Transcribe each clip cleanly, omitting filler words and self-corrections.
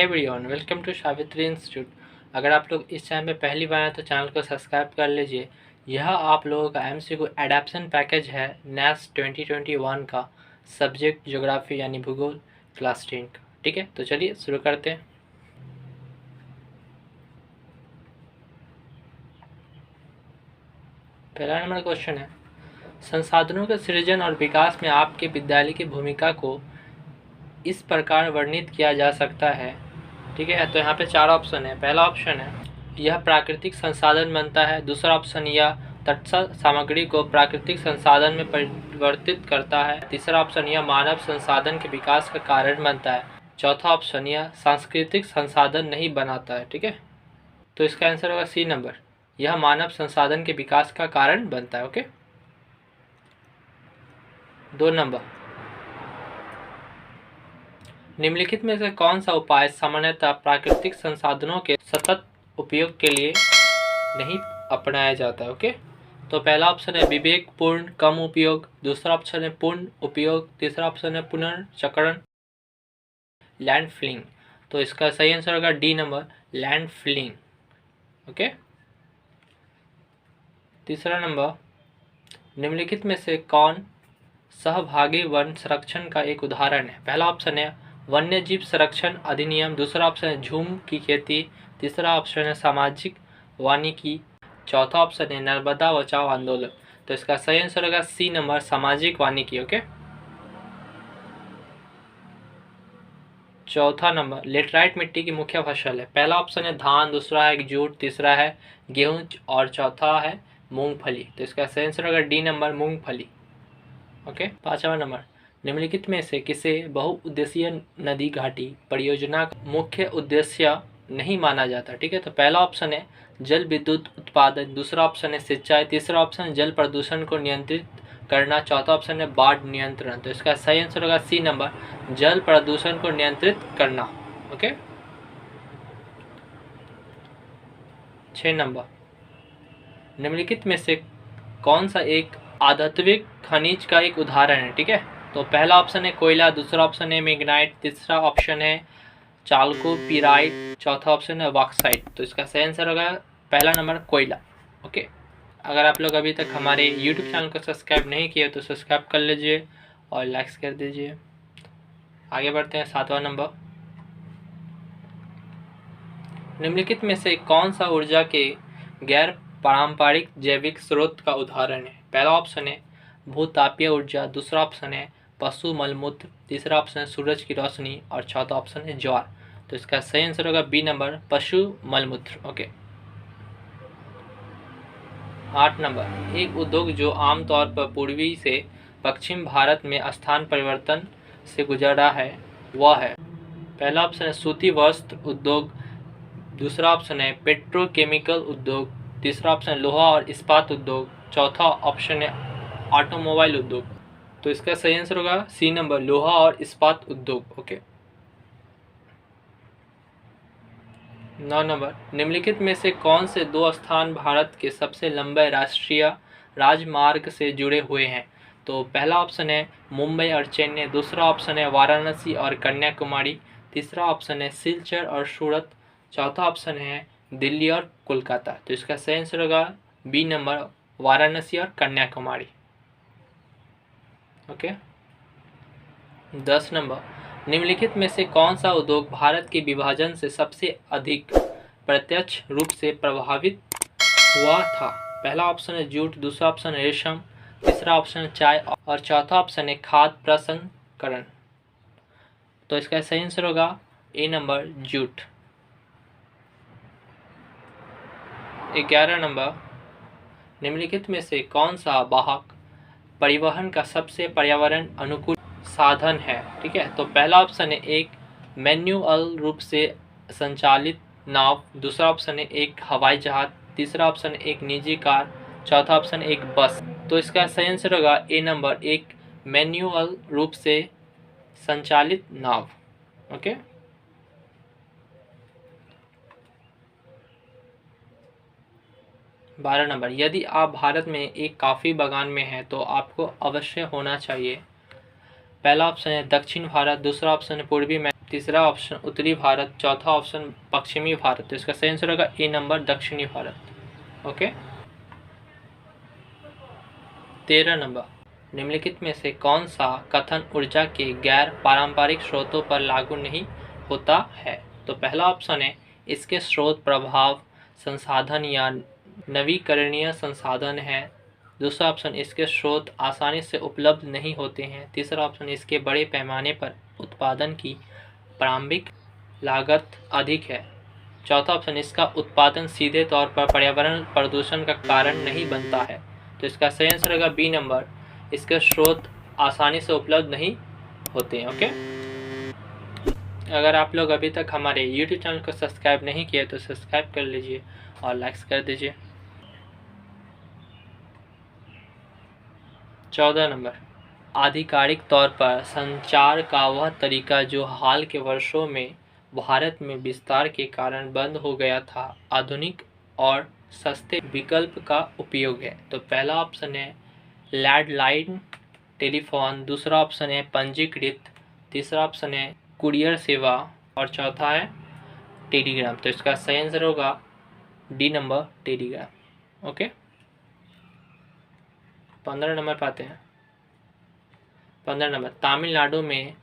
Everyone, welcome to Savitri Institute. अगर आप लोग इस चैनल में पहली बार हैं तो चैनल को सब्सक्राइब कर लीजिए। यह आप लोगों का एमसीक्यू एडेप्शन पैकेज है नेक्स्ट 2021 का, सब्जेक्ट ज्योग्राफी यानी भूगोल क्लास 10 का। ठीक है, तो चलिए शुरू करते हैं। पहला नंबर क्वेश्चन है, संसाधनों के सृजन और विकास में आपके विद्यालय की भूमिका को इस प्रकार वर्णित किया जा सकता है। ठीक है, तो यहाँ पे चार ऑप्शन है। पहला ऑप्शन है यह प्राकृतिक संसाधन बनता है। दूसरा ऑप्शन यह तत्सम सामग्री को प्राकृतिक संसाधन में परिवर्तित करता है। तीसरा ऑप्शन यह मानव संसाधन के विकास का कारण बनता है। चौथा ऑप्शन यह सांस्कृतिक संसाधन नहीं बनाता है। ठीक है, तो इसका आंसर होगा सी नंबर, यह मानव संसाधन के विकास का कारण बनता है। ओके, 2 नंबर, निम्नलिखित में से कौन सा उपाय सामान्यतः प्राकृतिक संसाधनों के सतत उपयोग के लिए नहीं अपनाया जाता है। ओके, तो पहला ऑप्शन है विवेकपूर्ण कम उपयोग। दूसरा ऑप्शन है पूर्ण उपयोग। तीसरा ऑप्शन है पुनर्चक्रण, लैंडफिलिंग। तो इसका सही आंसर होगा डी नंबर, लैंडफिलिंग। ओके, तीसरा नंबर, निम्नलिखित में से कौन सहभागी वन संरक्षण का एक उदाहरण है। पहला ऑप्शन है वन्य जीव संरक्षण अधिनियम। दूसरा ऑप्शन है झूम की खेती। तीसरा ऑप्शन है सामाजिक वानिकी। चौथा ऑप्शन है नर्मदा बचाओ आंदोलन। तो इसका सही आंसर होगा सी नंबर, सामाजिक वानिकी। ओके, चौथा नंबर, लेटराइट मिट्टी की मुख्य फसल है। पहला ऑप्शन है धान। दूसरा है जूट। तीसरा है गेहूं और चौथा है मूंगफली। तो इसका सही आंसर होगा डी नंबर, मूंगफली। ओके, पांचवा नंबर, निम्नलिखित में से किसे बहुउद्देशीय नदी घाटी परियोजना का मुख्य उद्देश्य नहीं माना जाता। ठीक है, तो पहला ऑप्शन है जल विद्युत उत्पादन। दूसरा ऑप्शन है सिंचाई। तीसरा ऑप्शन जल प्रदूषण को नियंत्रित करना। चौथा ऑप्शन है बाढ़ नियंत्रण। तो इसका सही आंसर होगा सी नंबर, जल प्रदूषण को नियंत्रित करना। ओके, 6 नंबर, निम्नलिखित में से कौन सा एक आधात्विक खनिज का एक उदाहरण है। ठीक है, तो पहला ऑप्शन है कोयला। दूसरा ऑप्शन है मैग्नाइट। तीसरा ऑप्शन है चाल्कोपिराइट। चौथा ऑप्शन है बॉक्साइट। तो इसका सही आंसर होगा पहला नंबर, कोयला। ओके, अगर आप लोग अभी तक हमारे यूट्यूब चैनल को सब्सक्राइब नहीं किए तो सब्सक्राइब कर लीजिए और लाइक्स कर दीजिए। आगे बढ़ते हैं, 7वां नंबर, निम्नलिखित में से कौन सा ऊर्जा के गैर पारंपरिक जैविक स्रोत का उदाहरण है। पहला ऑप्शन है भूतापीय ऊर्जा। दूसरा ऑप्शन है पशु मलमूत्र। तीसरा ऑप्शन है सूरज की रोशनी और चौथा ऑप्शन है ज्वार। तो इसका सही आंसर होगा बी नंबर, पशु मलमूत्र। ओके, 8 नंबर, एक उद्योग जो आमतौर पर पूर्वी से पश्चिम भारत में स्थान परिवर्तन से गुजरा है वह है। पहला ऑप्शन है सूती वस्त्र उद्योग। दूसरा ऑप्शन है पेट्रोकेमिकल उद्योग। तीसरा ऑप्शन है लोहा और इस्पात उद्योग। चौथा ऑप्शन है ऑटोमोबाइल उद्योग। तो इसका सही आंसर होगा सी नंबर, लोहा और इस्पात उद्योग। ओके, 9 नंबर, निम्नलिखित में से कौन से दो स्थान भारत के सबसे लंबे राष्ट्रीय राजमार्ग से जुड़े हुए हैं। तो पहला ऑप्शन है मुंबई और चेन्नई। दूसरा ऑप्शन है वाराणसी और कन्याकुमारी। तीसरा ऑप्शन है सिलचर और सूरत। चौथा ऑप्शन है दिल्ली और कोलकाता। तो इसका सही आंसर होगा बी नंबर, वाराणसी और कन्याकुमारी। ओके, 10 नंबर, निम्नलिखित में से कौन सा उद्योग भारत के विभाजन से सबसे अधिक प्रत्यक्ष रूप से प्रभावित हुआ था। पहला ऑप्शन है जूट। दूसरा ऑप्शन है रेशम। तीसरा ऑप्शन है चाय और चौथा ऑप्शन है खाद्य प्रसंस्करण। तो इसका सही आंसर होगा ए नंबर, जूट। 11 नंबर, निम्नलिखित में से कौन सा वाहक परिवहन का सबसे पर्यावरण अनुकूल साधन है। ठीक है, तो पहला ऑप्शन है एक मैन्युअल रूप से संचालित नाव। दूसरा ऑप्शन है एक हवाई जहाज। तीसरा ऑप्शन है एक निजी कार। चौथा ऑप्शन है एक बस। तो इसका सही आंसर होगा ए नंबर, एक मैन्युअल रूप से संचालित नाव। ओके, 12 नंबर, यदि आप भारत में एक कॉफ़ी बागान में हैं तो आपको अवश्य होना चाहिए। पहला ऑप्शन है दक्षिण भारत। दूसरा ऑप्शन है पूर्वी में। तीसरा ऑप्शन उत्तरी भारत, चौथा ऑप्शन पश्चिमी भारत। तो इसका सही आंसर होगा ए नंबर दक्षिणी भारत। ओके। 13 नंबर, निम्नलिखित में से कौन सा कथन ऊर्जा के गैर पारंपरिक स्रोतों पर लागू नहीं होता है? तो पहला ऑप्शन है इसके स्रोत प्रभाव संसाधन या नवीकरणीय संसाधन है। दूसरा ऑप्शन इसके स्रोत आसानी से उपलब्ध नहीं होते हैं। तीसरा ऑप्शन इसके बड़े पैमाने पर उत्पादन की प्रारंभिक लागत अधिक है। चौथा ऑप्शन इसका उत्पादन सीधे तौर पर पर्यावरण प्रदूषण का कारण नहीं बनता है। तो इसका सही आंसर होगा बी नंबर, इसके स्रोत आसानी से उपलब्ध नहीं होते हैं। ओके। अगर आप लोग अभी तक हमारे YouTube चैनल को सब्सक्राइब नहीं किए तो सब्सक्राइब कर लीजिए और लाइक्स कर दीजिए। 14 नंबर, आधिकारिक तौर पर संचार का वह तरीका जो हाल के वर्षों में भारत में विस्तार के कारण बंद हो गया था, आधुनिक और सस्ते विकल्प का उपयोग है। तो पहला ऑप्शन है लैंडलाइन टेलीफोन, दूसरा ऑप्शन है पंजीकृत, तीसरा ऑप्शन है कुरियर सेवा और चौथा है टेलीग्राम। तो इसका सही आंसर होगा D number Telegram. Okay. 15 number पे आते हैं। 15 नंबर, तमिलनाडु में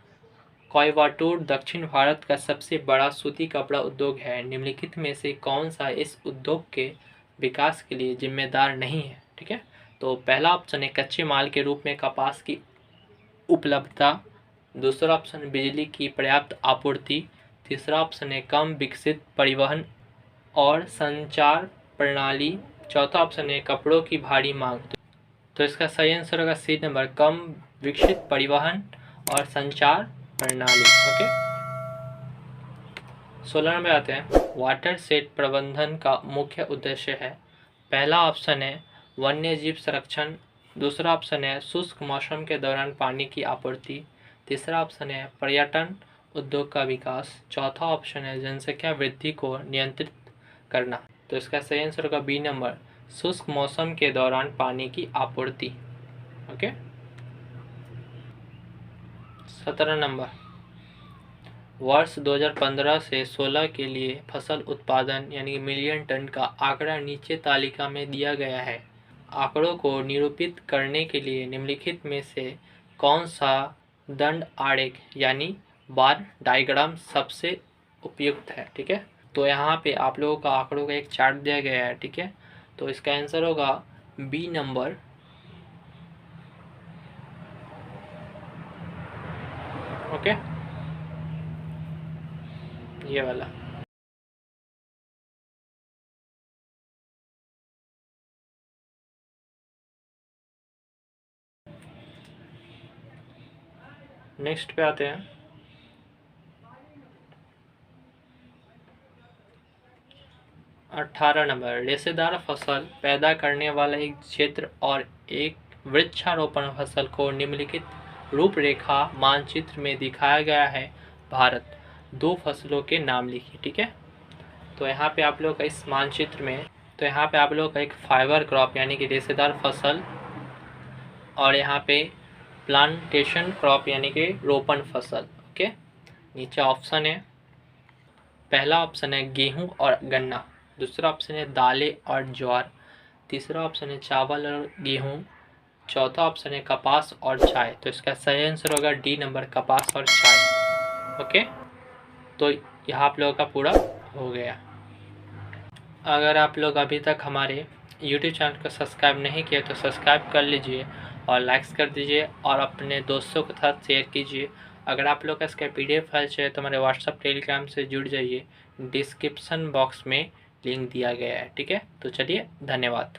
कोयम्बटूर दक्षिण भारत का सबसे बड़ा सूती कपड़ा उद्योग है। निम्नलिखित में से कौन सा इस उद्योग के विकास के लिए जिम्मेदार नहीं है? ठीक है। तो पहला ऑप्शन है कच्चे माल के रूप में कपास की उपलब्धता, दूसरा ऑप्शन बिजली की पर्याप्त आपूर्ति, तीसरा ऑप्शन है कम विकसित परिवहन और संचार प्रणाली, चौथा ऑप्शन है कपड़ों की भारी मांग। तो इसका सही आंसर होगा सी नंबर, कम विकसित परिवहन और संचार प्रणाली। ओके। 16 नंबर आते हैं। वाटर सेट प्रबंधन का मुख्य उद्देश्य है। पहला ऑप्शन है वन्य जीव संरक्षण, दूसरा ऑप्शन है शुष्क मौसम के दौरान पानी की आपूर्ति, तीसरा ऑप्शन है पर्यटन उद्योग का विकास, चौथा ऑप्शन है जनसंख्या वृद्धि को नियंत्रित करना। तो इसका सही आंसर होगा बी नंबर, शुष्क मौसम के दौरान पानी की आपूर्ति। ओके। 17 नंबर, वर्ष 2015 से 16 के लिए फसल उत्पादन यानी मिलियन टन का आंकड़ा नीचे तालिका में दिया गया है। आंकड़ों को निरूपित करने के लिए निम्नलिखित में से कौन सा दंड आरेख यानी बार डायग्राम सबसे उपयुक्त है? ठीक है। तो यहाँ पे आप लोगों का आंकड़ों का एक चार्ट दिया गया है। ठीक है। तो इसका आंसर होगा बी नंबर। ओके, ये वाला। नेक्स्ट पे आते हैं। 18 नंबर, रेशेदार फसल पैदा करने वाला एक क्षेत्र और एक वृक्षारोपण फसल को निम्नलिखित रूपरेखा मानचित्र में दिखाया गया है। भारत, दो फसलों के नाम लिखिए। ठीक है। तो यहाँ पे आप लोग का इस मानचित्र में, तो यहाँ पे आप लोग का एक फाइबर क्रॉप यानी कि रेशेदार फसल और यहाँ पे प्लांटेशन क्रॉप यानी कि रोपण फसल। ओके। नीचे ऑप्शन है, पहला ऑप्शन है गेहूं और गन्ना, दूसरा ऑप्शन है दालें और ज्वार, तीसरा ऑप्शन है चावल और गेहूं, चौथा ऑप्शन है कपास और चाय। तो इसका सही आंसर होगा डी नंबर, कपास और चाय। ओके। तो यहाँ आप लोगों का पूरा हो गया। अगर आप लोग अभी तक हमारे YouTube चैनल को सब्सक्राइब नहीं किया तो सब्सक्राइब कर लीजिए और लाइक्स कर दीजिए और अपने दोस्तों के साथ शेयर कीजिए। अगर आप लोग का इसका PDF फाइल चाहिए तो हमारे व्हाट्सअप टेलीग्राम से जुड़ जाइए, डिस्क्रिप्शन बॉक्स में लिंक दिया गया है। ठीक है। तो चलिए, धन्यवाद।